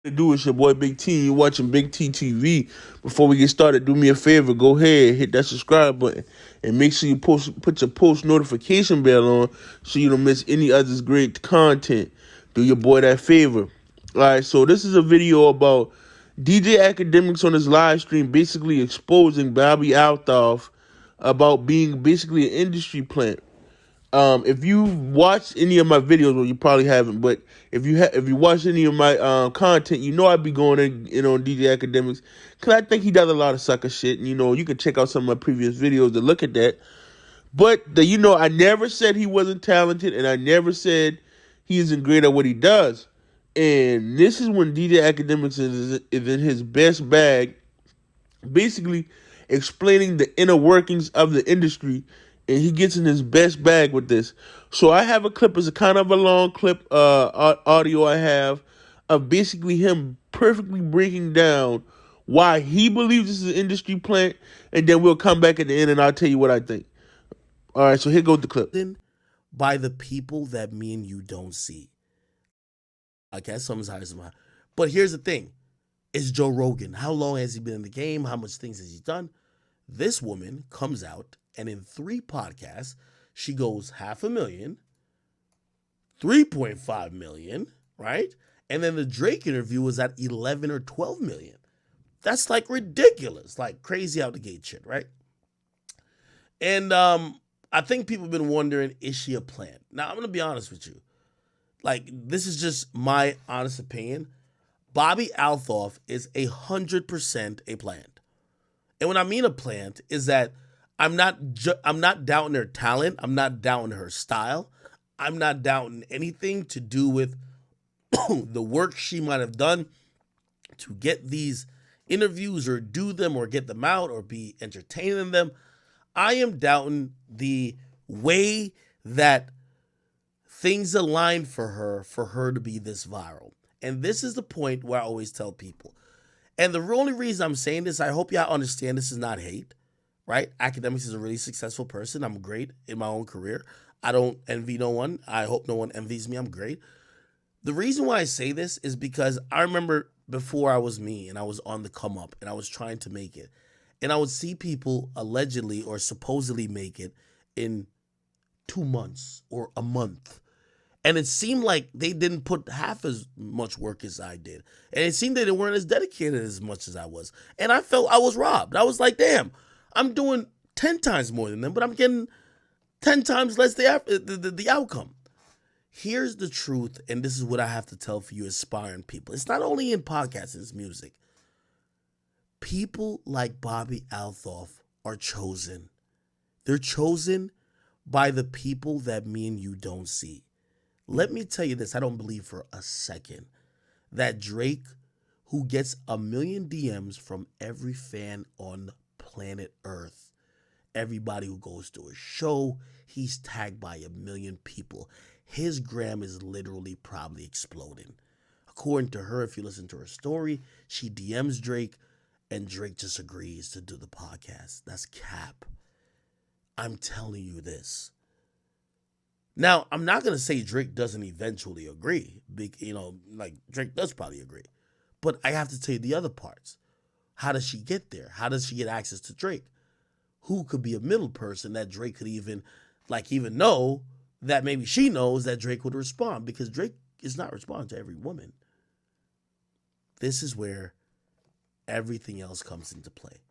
To do is your boy Big T. You watching Big T TV. Before we get started, do me a favor. Go ahead, hit that subscribe button, and make sure you put your post notification bell on so you don't miss any other's great content. Do your boy that favor. All right, so this is a video about DJ Akademiks on his live stream, basically exposing Bobby Althoff about being basically an industry plant. If you watch any of my videos, well, you probably haven't, but if you watch any of my content, you know I'd be going in on DJ Academics because I think he does a lot of sucker shit. And, you can check out some of my previous videos to look at that. But I never said he wasn't talented, and I never said he isn't great at what he does. And this is when DJ Academics is in his best bag, basically explaining the inner workings of the industry, and he gets in his best bag with this. So I have a clip. It's a kind of a long clip, audio I have of basically him perfectly breaking down why he believes this is an industry plant, and then we'll come back at the end and I'll tell you what I think. All right, so here goes the clip. By the people that me and you don't see. Okay, but here's the thing. It's Joe Rogan. How long has he been in the game? How much things has he done? This woman comes out and in 3 podcasts, she goes 500,000, 3.5 million, right? And then the Drake interview was at 11 or 12 million. That's like ridiculous, like crazy out the gate shit, right? And I think people have been wondering, is she a plant? Now, I'm going to be honest with you. Like, this is just my honest opinion. Bobbi Althoff is 100% a plant. And when I mean a plant is that I'm not doubting her talent. I'm not doubting her style. I'm not doubting anything to do with the work she might have done to get these interviews or do them or get them out or be entertaining in them. I am doubting the way that things align for her to be this viral. And this is the point where I always tell people. And the only reason I'm saying this, I hope y'all understand this is not hate, right? Akademiks is a really successful person. I'm great in my own career. I don't envy no one. I hope no one envies me. I'm great. The reason why I say this is because I remember before I was me and I was on the come up and I was trying to make it. And I would see people allegedly or supposedly make it in 2 months or a month. And it seemed like they didn't put half as much work as I did. And it seemed that they weren't as dedicated as much as I was. And I felt I was robbed. I was like, damn, I'm doing 10 times more than them, but I'm getting 10 times less the outcome. Here's the truth, and this is what I have to tell for you aspiring people. It's not only in podcasts, it's music. People like Bobbi Althoff are chosen. They're chosen by the people that me and you don't see. Let me tell you this, I don't believe for a second that Drake, who gets 1 million DMs from every fan on planet Earth, everybody who goes to a show, he's tagged by 1 million people. His gram is literally probably exploding. According to her, if you listen to her story, she DMs Drake and Drake just agrees to do the podcast. That's cap. I'm telling you this. Now, I'm not going to say Drake doesn't eventually agree. Like Drake does probably agree. But I have to tell you the other parts. How does she get there? How does she get access to Drake? Who could be a middle person that Drake could even know that maybe she knows that Drake would respond? Because Drake is not responding to every woman. This is where everything else comes into play.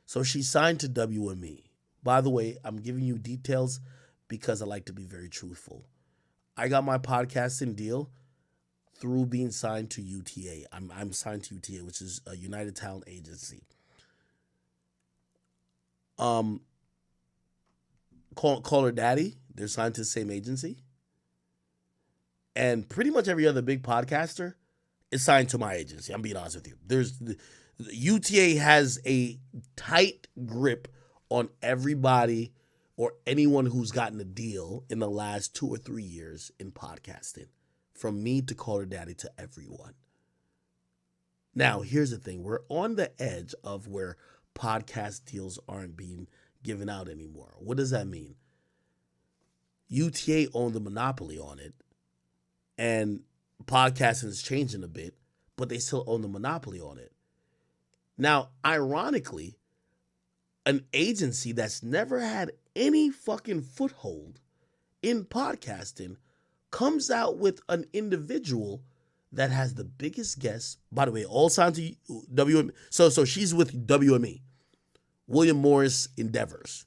So she signed to WME. By the way, I'm giving you details because I like to be very truthful. I got my podcasting deal through being signed to UTA. I'm signed to UTA, which is a United Talent Agency. Call Her Daddy, they're signed to the same agency. And pretty much every other big podcaster is signed to my agency. I'm being honest with you. UTA has a tight grip on everybody or anyone who's gotten a deal in the last 2 or 3 years in podcasting. From me to Call Her Daddy to everyone. Now, here's the thing. We're on the edge of where podcast deals aren't being given out anymore. What does that mean? UTA owned the monopoly on it, and podcasting is changing a bit, but they still own the monopoly on it. Now, ironically, an agency that's never had any fucking foothold in podcasting comes out with an individual that has the biggest guests. By the way, all signed to WME. So she's with WME, William Morris Endeavors.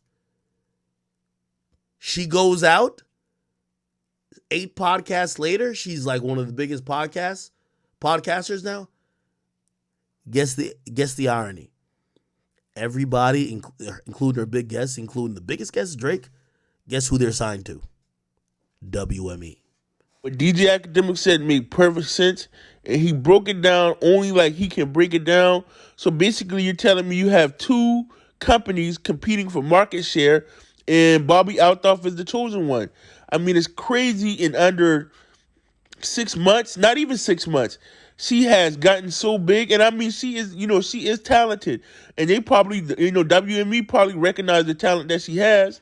She goes out 8 podcasts later. She's like one of the biggest podcasters now. Guess the irony. Everybody, including her big guests, including the biggest guest, Drake, guess who they're signed to? WME. What DJ Akademiks said made perfect sense, and he broke it down only like he can break it down. So basically, you're telling me you have 2 companies competing for market share, and Bobbi Althoff is the chosen one. I mean, it's crazy. In under 6 months, not even 6 months, she has gotten so big. And I mean, she is talented, and they probably, WME probably recognize the talent that she has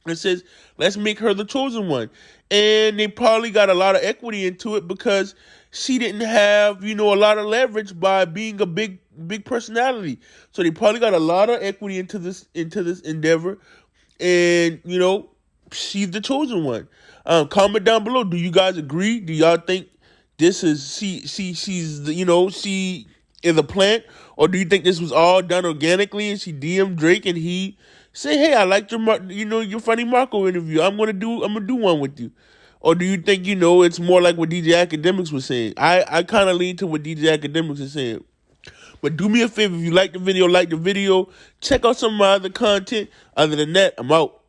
and says, let's make her the chosen one. And they probably got a lot of equity into it because she didn't have, a lot of leverage by being a big personality. So they probably got a lot of equity into this endeavor. And, she's the chosen one. Comment down below. Do you guys agree? Do y'all think this is she's the, she is a plant? Or do you think this was all done organically and she DM'd Drake and he say, hey, I liked your funny Marco interview. I'm gonna do one with you. Or do you think, it's more like what DJ Akademiks was saying? I kind of lean to what DJ Akademiks is saying. But do me a favor, if you like the video, Check out some of my other content. Other than that, I'm out.